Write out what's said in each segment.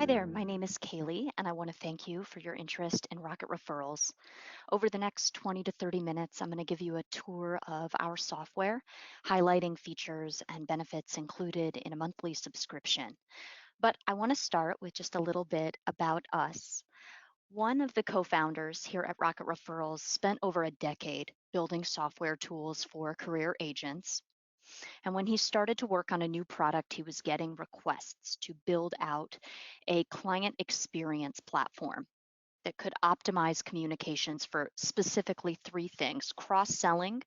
there, my name is Kaylee, and I want to thank you for your interest in Rocket Referrals. Over the next 20 to 30 minutes, I'm going to give you a tour of our software, highlighting features and benefits included in a monthly subscription. But I want to start with just a little bit about us. One of the co-founders here at Rocket Referrals spent over a decade building software tools for career agents. And when he started to work on a new product, he was getting requests to build out a client experience platform that could optimize communications for specifically three things: cross-selling,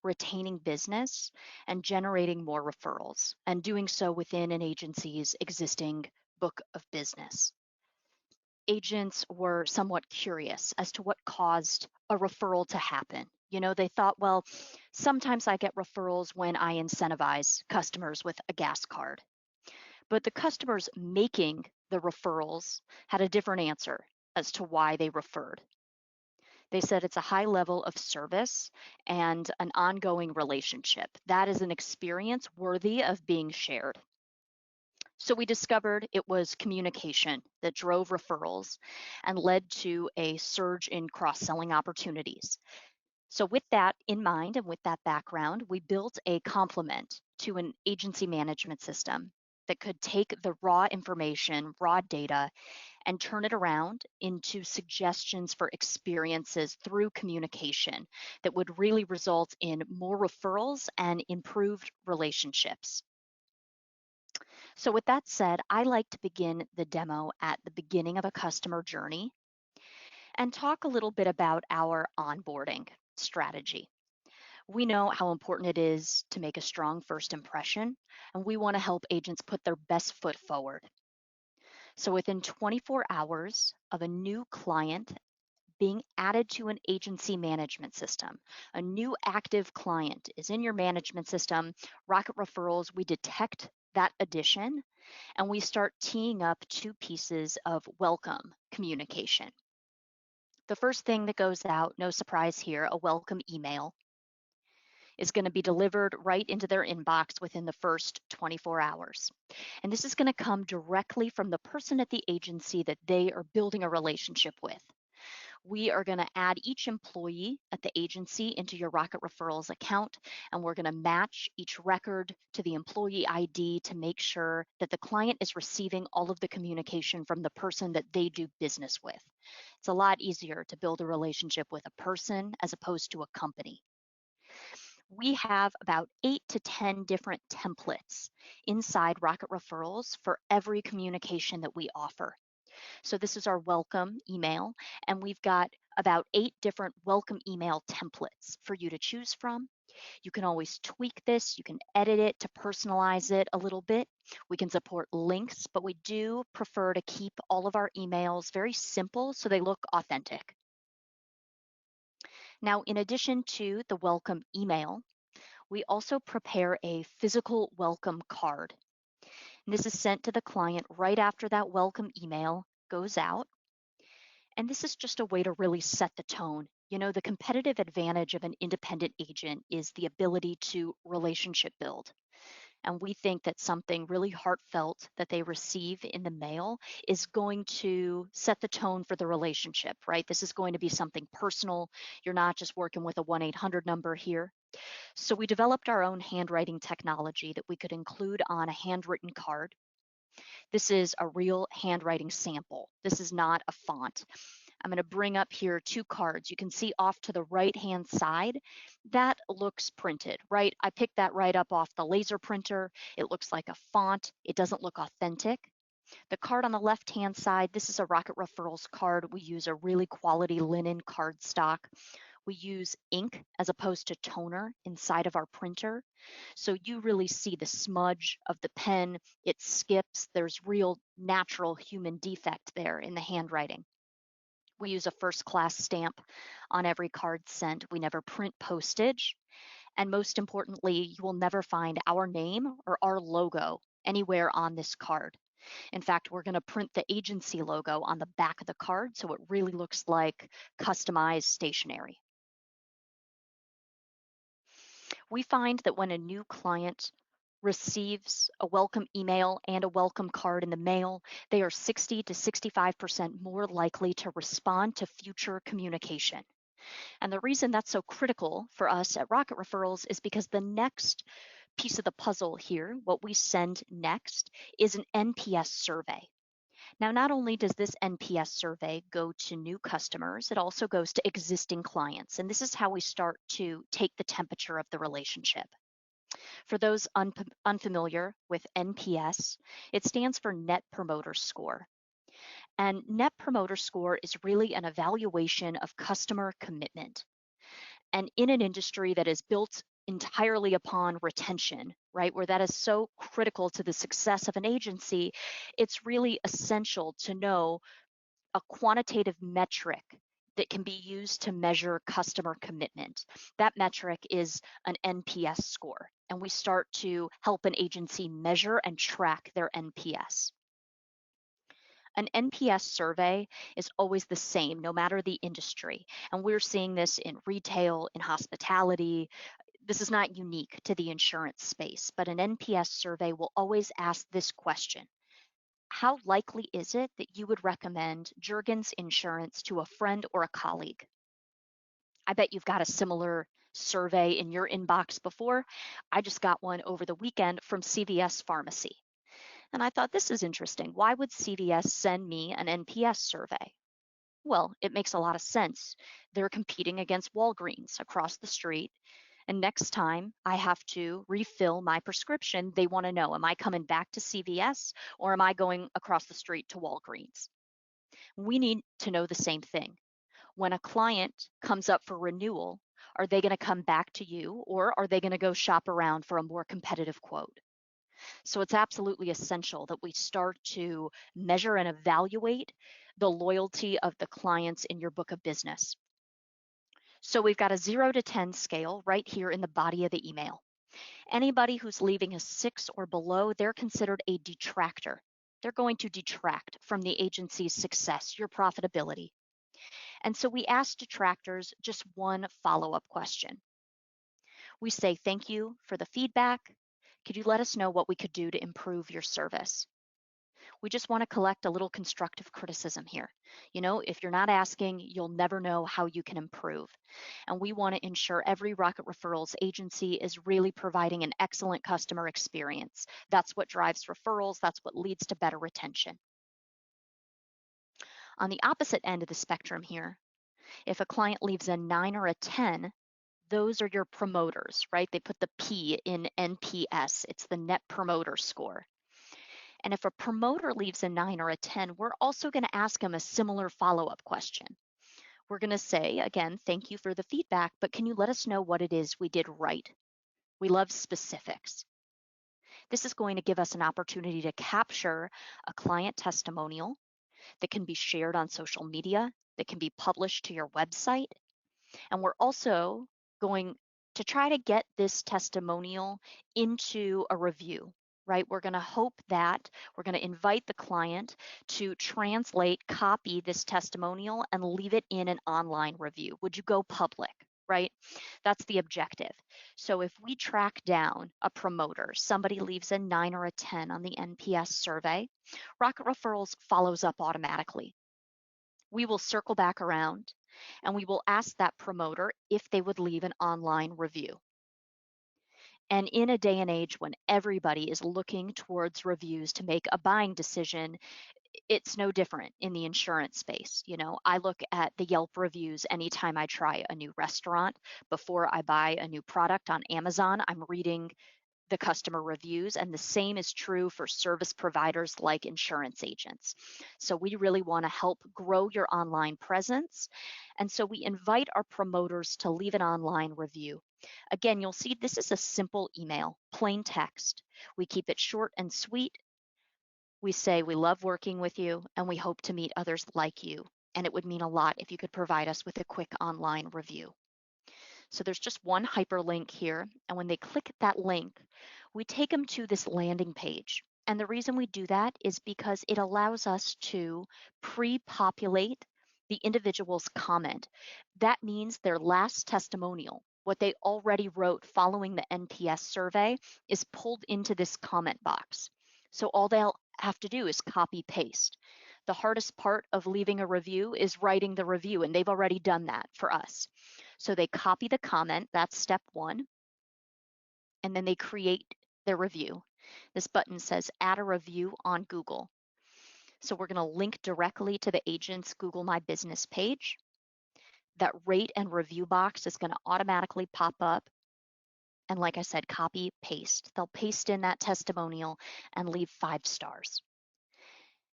retaining business, and generating more referrals, and doing so within an agency's existing book of business. Agents were somewhat curious as to what caused a referral to happen. They thought, well, sometimes I get referrals when I incentivize customers with a gas card. But the customers making the referrals had a different answer as to why they referred. They said it's a high level of service and an ongoing relationship. That is an experience worthy of being shared. So we discovered it was communication that drove referrals and led to a surge in cross-selling opportunities. So with that in mind and with that background, we built a complement to an agency management system that could take the raw information, raw data, and turn it around into suggestions for experiences through communication that would really result in more referrals and improved relationships. So with that said, I like to begin the demo at the beginning of a customer journey and talk a little bit about our onboarding strategy. We know how important it is to make a strong first impression, and we want to help agents put their best foot forward. So within 24 hours of a new client being added to an agency management system, a new active client is in your management system, Rocket Referrals, we detect that addition, and we start teeing up two pieces of welcome communication. The first thing that goes out, no surprise here, a welcome email, is going to be delivered right into their inbox within the first 24 hours. And this is going to come directly from the person at the agency that they are building a relationship with. We are going to add each employee at the agency into your Rocket Referrals account, and we're going to match each record to the employee ID to make sure that the client is receiving all of the communication from the person that they do business with. It's a lot easier to build a relationship with a person as opposed to a company. We have about 8 to 10 different templates inside Rocket Referrals for every communication that we offer. So this is our welcome email, and we've got about 8 different welcome email templates for you to choose from. You can always tweak this, you can edit it to personalize it a little bit. We can support links, but we do prefer to keep all of our emails very simple so they look authentic. Now, in addition to the welcome email, we also prepare a physical welcome card. And this is sent to the client right after that welcome email goes out. And this is just a way to really set the tone. The competitive advantage of an independent agent is the ability to relationship build. And we think that something really heartfelt that they receive in the mail is going to set the tone for the relationship, right? This is going to be something personal. You're not just working with a 1-800 number here. So we developed our own handwriting technology that we could include on a handwritten card. This is a real handwriting sample. This is not a font. I'm going to bring up here 2 cards. You can see off to the right-hand side, that looks printed, right? I picked that right up off the laser printer. It looks like a font. It doesn't look authentic. The card on the left-hand side, this is a Rocket Referrals card. We use a really quality linen cardstock. We use ink as opposed to toner inside of our printer. So you really see the smudge of the pen. It skips. There's real natural human defect there in the handwriting. We use a first-class stamp on every card sent. We never print postage. And most importantly, you will never find our name or our logo anywhere on this card. In fact, we're going to print the agency logo on the back of the card so it really looks like customized stationery. We find that when a new client receives a welcome email and a welcome card in the mail, they are 60 to 65% more likely to respond to future communication. And the reason that's so critical for us at Rocket Referrals is because the next piece of the puzzle here, what we send next, is an NPS survey. Now, not only does this NPS survey go to new customers, it also goes to existing clients. And this is how we start to take the temperature of the relationship. For those unfamiliar with NPS, it stands for Net Promoter Score. And Net Promoter Score is really an evaluation of customer commitment. And in an industry that is built entirely upon retention, right, where that is so critical to the success of an agency, it's really essential to know a quantitative metric that can be used to measure customer commitment. That metric is an NPS score, and we start to help an agency measure and track their NPS. An NPS survey is always the same, no matter the industry. And we're seeing this in retail, in hospitality. This is not unique to the insurance space, but an NPS survey will always ask this question: how likely is it that you would recommend Jurgens Insurance to a friend or a colleague? I bet you've got a similar survey in your inbox before. I just got one over the weekend from CVS Pharmacy. And I thought, this is interesting. Why would CVS send me an NPS survey? Well, it makes a lot of sense. They're competing against Walgreens across the street. And next time I have to refill my prescription, they want to know, am I coming back to CVS or am I going across the street to Walgreens? We need to know the same thing. When a client comes up for renewal, are they going to come back to you or are they going to go shop around for a more competitive quote? So it's absolutely essential that we start to measure and evaluate the loyalty of the clients in your book of business. So we've got a 0 to 10 scale right here in the body of the email. Anybody who's leaving a 6 or below, they're considered a detractor. They're going to detract from the agency's success, your profitability. And so we ask detractors just one follow-up question. We say, thank you for the feedback. Could you let us know what we could do to improve your service? We just want to collect a little constructive criticism here. You know, if you're not asking, you'll never know how you can improve. And we want to ensure every Rocket Referrals agency is really providing an excellent customer experience. That's what drives referrals. That's what leads to better retention. On the opposite end of the spectrum here, if a client leaves a 9 or a 10, those are your promoters, right? They put the P in NPS. It's the Net Promoter Score. And if a promoter leaves a 9 or a 10, we're also going to ask them a similar follow-up question. We're going to say, again, thank you for the feedback, but can you let us know what it is we did right? We love specifics. This is going to give us an opportunity to capture a client testimonial that can be shared on social media, that can be published to your website. And we're also going to try to get this testimonial into a review, right? We're going to hope that we're going to invite the client to translate, copy this testimonial and leave it in an online review. Would you go public, right? That's the objective. So if we track down a promoter, somebody leaves a 9 or a 10 on the NPS survey, Rocket Referrals follows up automatically. We will circle back around and we will ask that promoter if they would leave an online review. And in a day and age when everybody is looking towards reviews to make a buying decision, it's no different in the insurance space. You know, I look at the Yelp reviews anytime I try a new restaurant. Before I buy a new product on Amazon, I'm reading the customer reviews, and the same is true for service providers like insurance agents. So we really want to help grow your online presence. And so we invite our promoters to leave an online review. Again, you'll see this is a simple email, plain text. We keep it short and sweet. We say we love working with you and we hope to meet others like you. And it would mean a lot if you could provide us with a quick online review. So there's just one hyperlink here. And when they click that link, we take them to this landing page. And the reason we do that is because it allows us to pre-populate the individual's comment. That means their last testimonial what they already wrote following the NPS survey is pulled into this comment box. So all they'll have to do is copy paste. The hardest part of leaving a review is writing the review, and they've already done that for us. So they copy the comment, that's step one, and then they create their review. This button says add a review on Google. So we're going to link directly to the agent's Google My Business page. That rate and review box is going to automatically pop up. And like I said, copy, paste. They'll paste in that testimonial and leave 5 stars.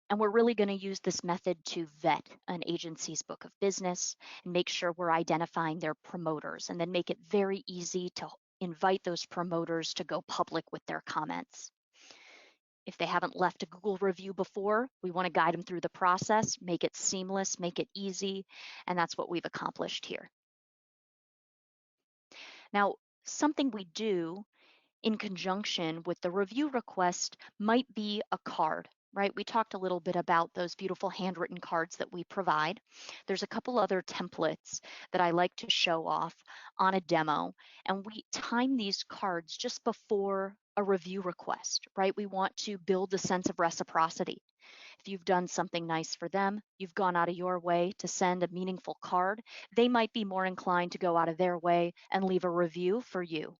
And we're really going to use this method to vet an agency's book of business and make sure we're identifying their promoters, and then make it very easy to invite those promoters to go public with their comments. If they haven't left a Google review before, we want to guide them through the process, make it seamless, make it easy, and that's what we've accomplished here. Now, something we do in conjunction with the review request might be a card, right? We talked a little bit about those beautiful handwritten cards that we provide. There's a couple other templates that I like to show off on a demo, and we time these cards just before a review request, right? We want to build a sense of reciprocity. If you've done something nice for them, you've gone out of your way to send a meaningful card, they might be more inclined to go out of their way and leave a review for you.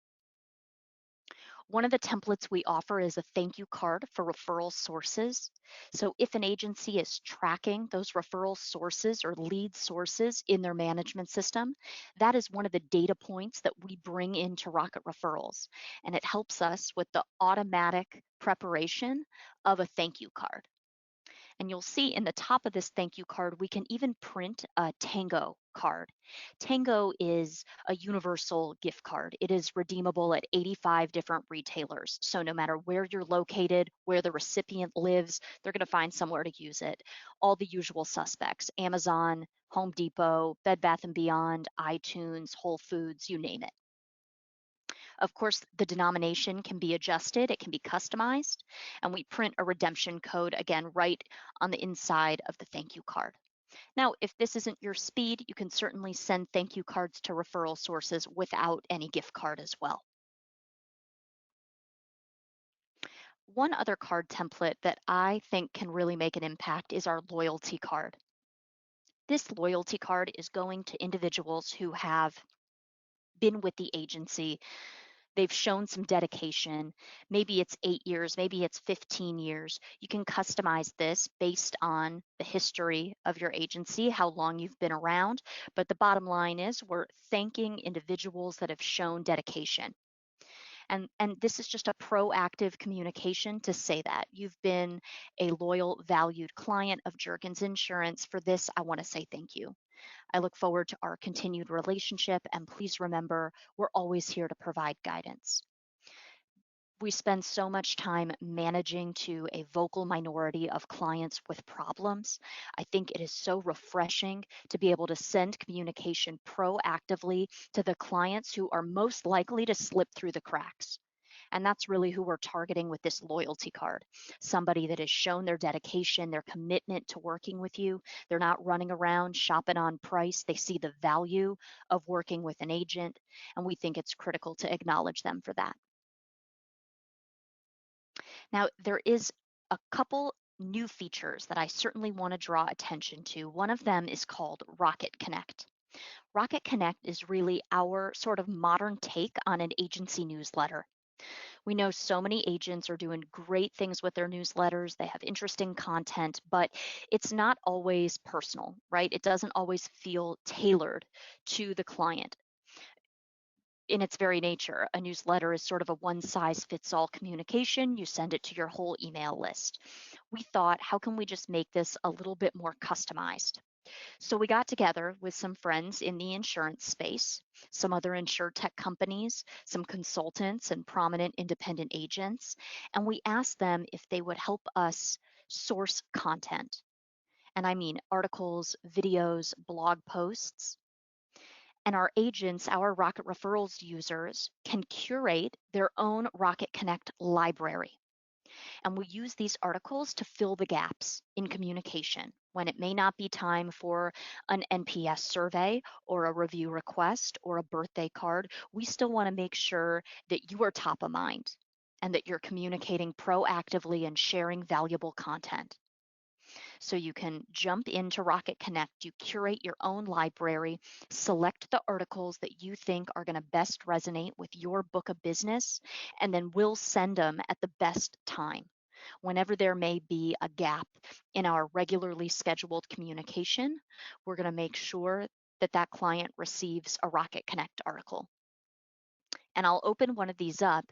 One of the templates we offer is a thank you card for referral sources. So if an agency is tracking those referral sources or lead sources in their management system, that is one of the data points that we bring into Rocket Referrals. And it helps us with the automatic preparation of a thank you card. And you'll see in the top of this thank you card, we can even print a Tango card. Tango is a universal gift card. It is redeemable at 85 different retailers. So no matter where you're located, where the recipient lives, they're going to find somewhere to use it. All the usual suspects, Amazon, Home Depot, Bed Bath & Beyond, iTunes, Whole Foods, you name it. Of course, the denomination can be adjusted, it can be customized, and we print a redemption code, again, right on the inside of the thank you card. Now, if this isn't your speed, you can certainly send thank you cards to referral sources without any gift card as well. One other card template that I think can really make an impact is our loyalty card. This loyalty card is going to individuals who have been with the agency. They've shown some dedication. Maybe it's 8 years, maybe it's 15 years. You can customize this based on the history of your agency, how long you've been around. But the bottom line is we're thanking individuals that have shown dedication. And this is just a proactive communication to say that you've been a loyal, valued client of Jergens Insurance. For this, I want to say thank you. I look forward to our continued relationship, and please remember, we're always here to provide guidance. We spend so much time managing to a vocal minority of clients with problems. I think it is so refreshing to be able to send communication proactively to the clients who are most likely to slip through the cracks. And that's really who we're targeting with this loyalty card. Somebody that has shown their dedication, their commitment to working with you. They're not running around shopping on price. They see the value of working with an agent, and we think it's critical to acknowledge them for that. Now, there is a couple new features that I certainly want to draw attention to. One of them is called Rocket Connect. Rocket Connect is really our sort of modern take on an agency newsletter. We know so many agents are doing great things with their newsletters. They have interesting content, but it's not always personal, right? It doesn't always feel tailored to the client. In its very nature, a newsletter is sort of a one-size-fits-all communication. You send it to your whole email list. We thought, how can we just make this a little bit more customized? So we got together with some friends in the insurance space, some other insurtech companies, some consultants and prominent independent agents, and we asked them if they would help us source content. And I mean articles, videos, blog posts. And our agents, our Rocket Referrals users, can curate their own Rocket Connect library. And we use these articles to fill the gaps in communication. When it may not be time for an NPS survey or a review request or a birthday card, we still want to make sure that you are top of mind and that you're communicating proactively and sharing valuable content. So you can jump into Rocket Connect, you curate your own library, select the articles that you think are going to best resonate with your book of business, and then we'll send them at the best time. Whenever there may be a gap in our regularly scheduled communication, we're going to make sure that that client receives a Rocket Connect article. And I'll open one of these up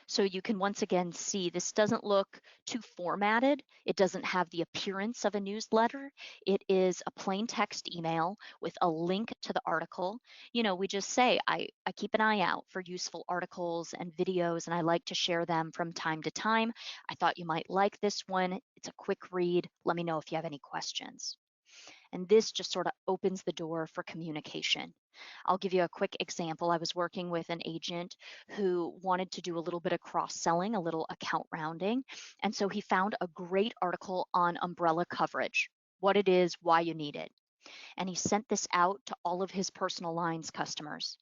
so you can once again see this doesn't look too formatted. It doesn't have the appearance of a newsletter. It is a plain text email with a link to the article. You know, we just say, I keep an eye out for useful articles and videos, and I like to share them from time to time. I thought you might like this one. It's a quick read. Let me know if you have any questions. And this just sort of opens the door for communication. I'll give you a quick example. I was working with an agent who wanted to do a little bit of cross-selling, a little account rounding. And so he found a great article on umbrella coverage, what it is, why you need it. And he sent this out to all of his personal lines customers.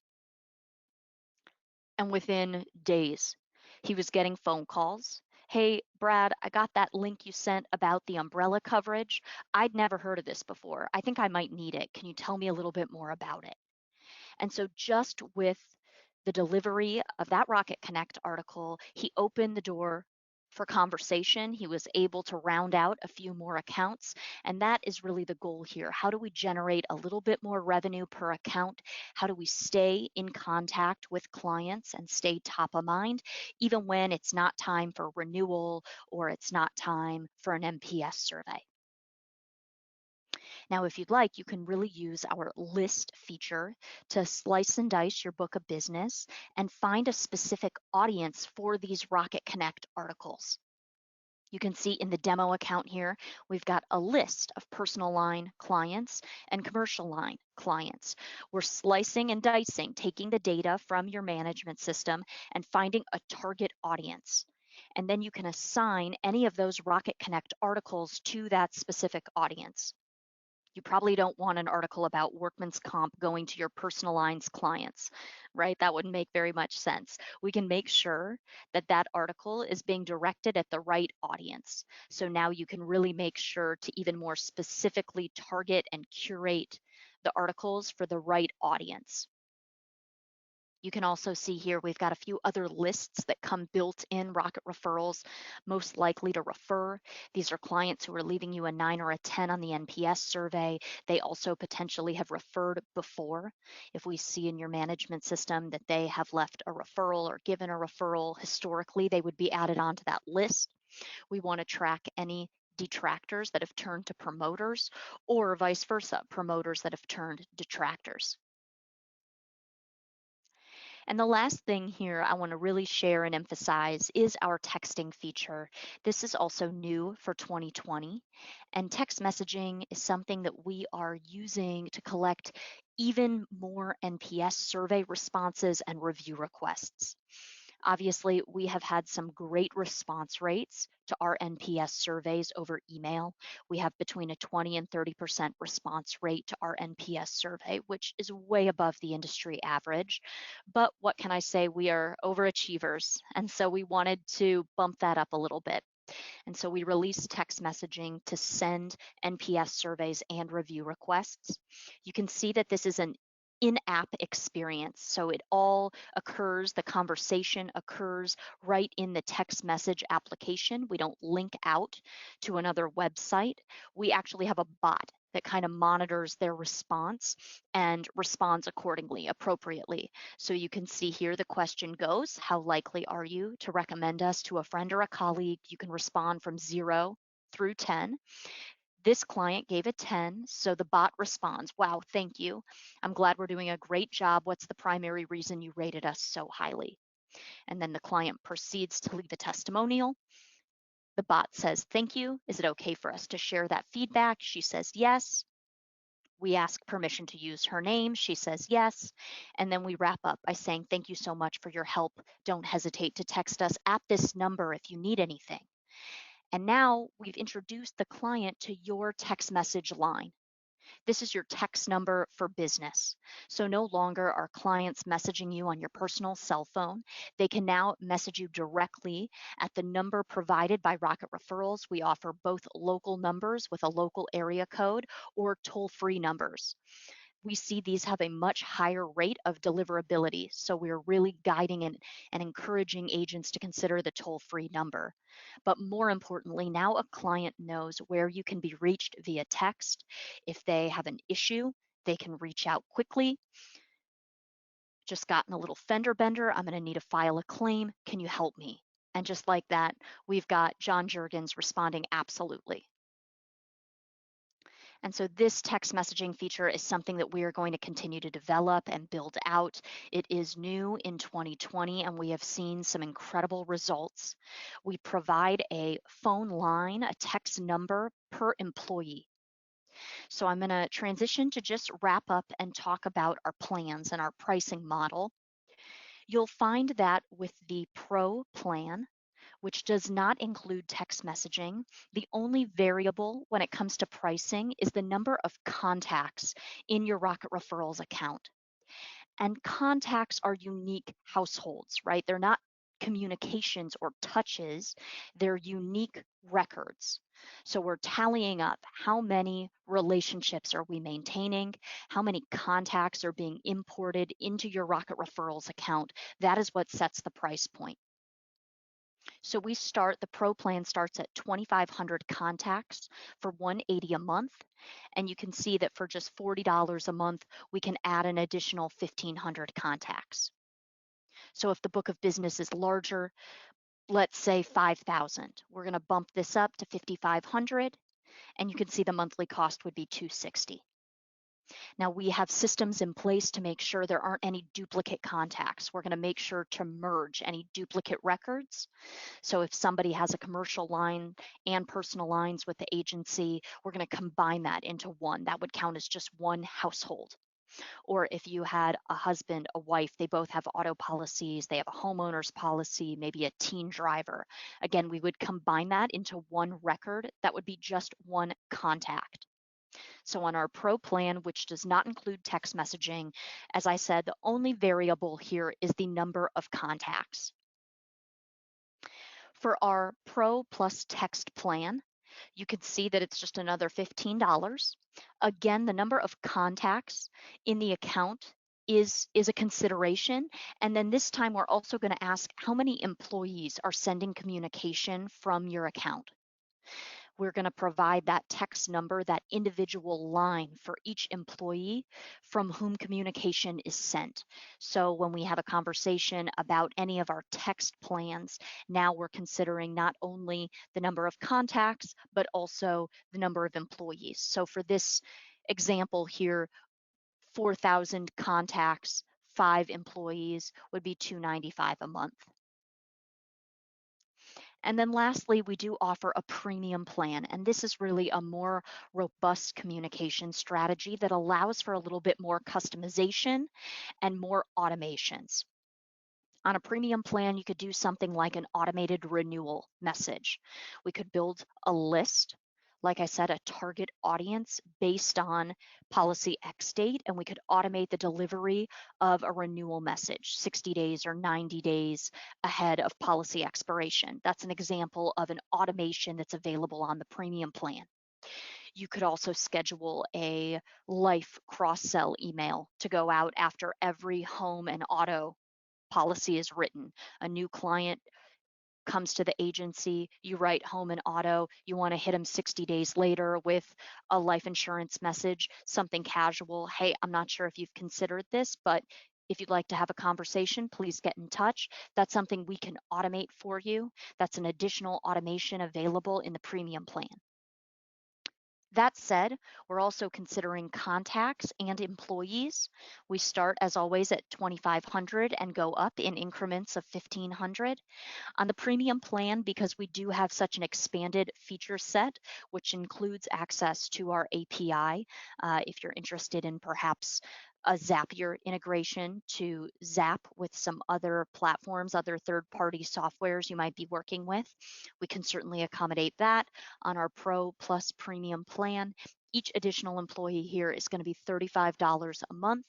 And within days, he was getting phone calls. Hey, Brad, I got that link you sent about the umbrella coverage. I'd never heard of this before. I think I might need it. Can you tell me a little bit more about it? And so just with the delivery of that Rocket Connect article, he opened the door for conversation. He was able to round out a few more accounts. And that is really the goal here. How do we generate a little bit more revenue per account? How do we stay in contact with clients and stay top of mind, even when it's not time for renewal or it's not time for an NPS survey? Now, if you'd like, you can really use our list feature to slice and dice your book of business and find a specific audience for these Rocket Connect articles. You can see in the demo account here, we've got a list of personal line clients and commercial line clients. We're slicing and dicing, taking the data from your management system and finding a target audience. And then you can assign any of those Rocket Connect articles to that specific audience. You probably don't want an article about workman's comp going to your personal lines clients, right? That wouldn't make very much sense. We can make sure that that article is being directed at the right audience. So now you can really make sure to even more specifically target and curate the articles for the right audience. You can also see here, we've got a few other lists that come built in Rocket Referrals, most likely to refer. These are clients who are leaving you a 9 or a 10 on the NPS survey. They also potentially have referred before. If we see in your management system that they have left a referral or given a referral historically, they would be added onto that list. We want to track any detractors that have turned to promoters or vice versa, promoters that have turned detractors. And the last thing here I want to really share and emphasize is our texting feature. This is also new for 2020. And text messaging is something that we are using to collect even more NPS survey responses and review requests. Obviously, we have had some great response rates to our NPS surveys over email. We have between a 20 and 30% response rate to our NPS survey, which is way above the industry average. But what can I say? We are overachievers. And so we wanted to bump that up a little bit. And so we released text messaging to send NPS surveys and review requests. You can see that this is an in-app experience. So it all occurs, the conversation occurs right in the text message application. We don't link out to another website. We actually have a bot that kind of monitors their response and responds accordingly, appropriately. So you can see here the question goes, how likely are you to recommend us to a friend or a colleague? You can respond from 0 through 10. This client gave a 10, so the bot responds, wow, thank you. I'm glad we're doing a great job. What's the primary reason you rated us so highly? And then the client proceeds to leave a testimonial. The bot says, thank you. Is it okay for us to share that feedback? She says yes. We ask permission to use her name. She says yes. And then we wrap up by saying, thank you so much for your help. Don't hesitate to text us at this number if you need anything. And now we've introduced the client to your text message line. This is your text number for business. So no longer are clients messaging you on your personal cell phone. They can now message you directly at the number provided by Rocket Referrals. We offer both local numbers with a local area code or toll-free numbers. We see these have a much higher rate of deliverability. So we're really guiding and encouraging agents to consider the toll-free number. But more importantly, now a client knows where you can be reached via text. If they have an issue, they can reach out quickly. Just gotten a little fender bender. I'm going to need to file a claim. Can you help me? And just like that, we've got John Juergens responding absolutely. And so this text messaging feature is something that we are going to continue to develop and build out. It is new in 2020, and we have seen some incredible results. We provide a phone line, a text number per employee. So I'm going to transition to just wrap up and talk about our plans and our pricing model. You'll find that with the Pro plan, which does not include text messaging, the only variable when it comes to pricing is the number of contacts in your Rocket Referrals account. And contacts are unique households, right? They're not communications or touches, they're unique records. So we're tallying up how many relationships are we maintaining, how many contacts are being imported into your Rocket Referrals account. That is what sets the price point. So the Pro plan starts at 2,500 contacts for $180 a month. And you can see that for just $40 a month, we can add an additional 1,500 contacts. So if the book of business is larger, let's say 5,000, we're going to bump this up to 5,500, and you can see the monthly cost would be $260. Now we have systems in place to make sure there aren't any duplicate contacts. We're going to make sure to merge any duplicate records. So if somebody has a commercial line and personal lines with the agency, we're going to combine that into one. That would count as just one household. Or if you had a husband, a wife, they both have auto policies, they have a homeowner's policy, maybe a teen driver. Again, we would combine that into one record. That would be just one contact. So on our Pro plan, which does not include text messaging, as I said, the only variable here is the number of contacts. For our Pro plus text plan, you can see that it's just another $15. Again, the number of contacts in the account is a consideration. And then this time we're also going to ask how many employees are sending communication from your account. We're going to provide that text number, that individual line for each employee from whom communication is sent. So when we have a conversation about any of our text plans, now we're considering not only the number of contacts, but also the number of employees. So for this example here, 4,000 contacts, 5 employees would be $295 a month. And then lastly, we do offer a premium plan, and this is really a more robust communication strategy that allows for a little bit more customization and more automations. On a premium plan, you could do something like an automated renewal message. We could build a list, like I said, a target audience based on policy X date, and we could automate the delivery of a renewal message 60 days or 90 days ahead of policy expiration. That's an example of an automation that's available on the premium plan. You could also schedule a life cross-sell email to go out after every home and auto policy is written. A new client comes to the agency, you write home and auto, you want to hit them 60 days later with a life insurance message, something casual. Hey, I'm not sure if you've considered this, but if you'd like to have a conversation, please get in touch. That's something we can automate for you. That's an additional automation available in the premium plan. That said, we're also considering contacts and employees. We start, as always, at 2,500 and go up in increments of 1,500. On the premium plan, because we do have such an expanded feature set, which includes access to our API, if you're interested in perhaps a Zapier integration to Zap with some other platforms, other third-party softwares you might be working with. We can certainly accommodate that on our Pro Plus Premium plan. Each additional employee here is going to be $35 a month.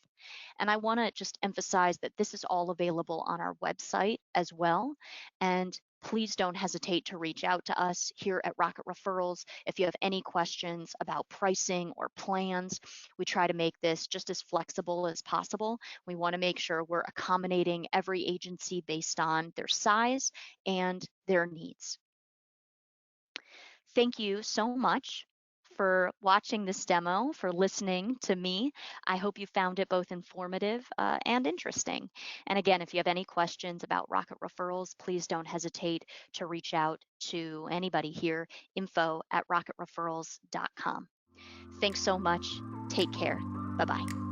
And I want to just emphasize that this is all available on our website as well. And please don't hesitate to reach out to us here at Rocket Referrals if you have any questions about pricing or plans. We try to make this just as flexible as possible. We want to make sure we're accommodating every agency based on their size and their needs. Thank you so much for watching this demo, for listening to me. I hope you found it both informative and interesting. And again, if you have any questions about Rocket Referrals, please don't hesitate to reach out to anybody here, info@rocketreferrals.com. Thanks so much. Take care. Bye-bye.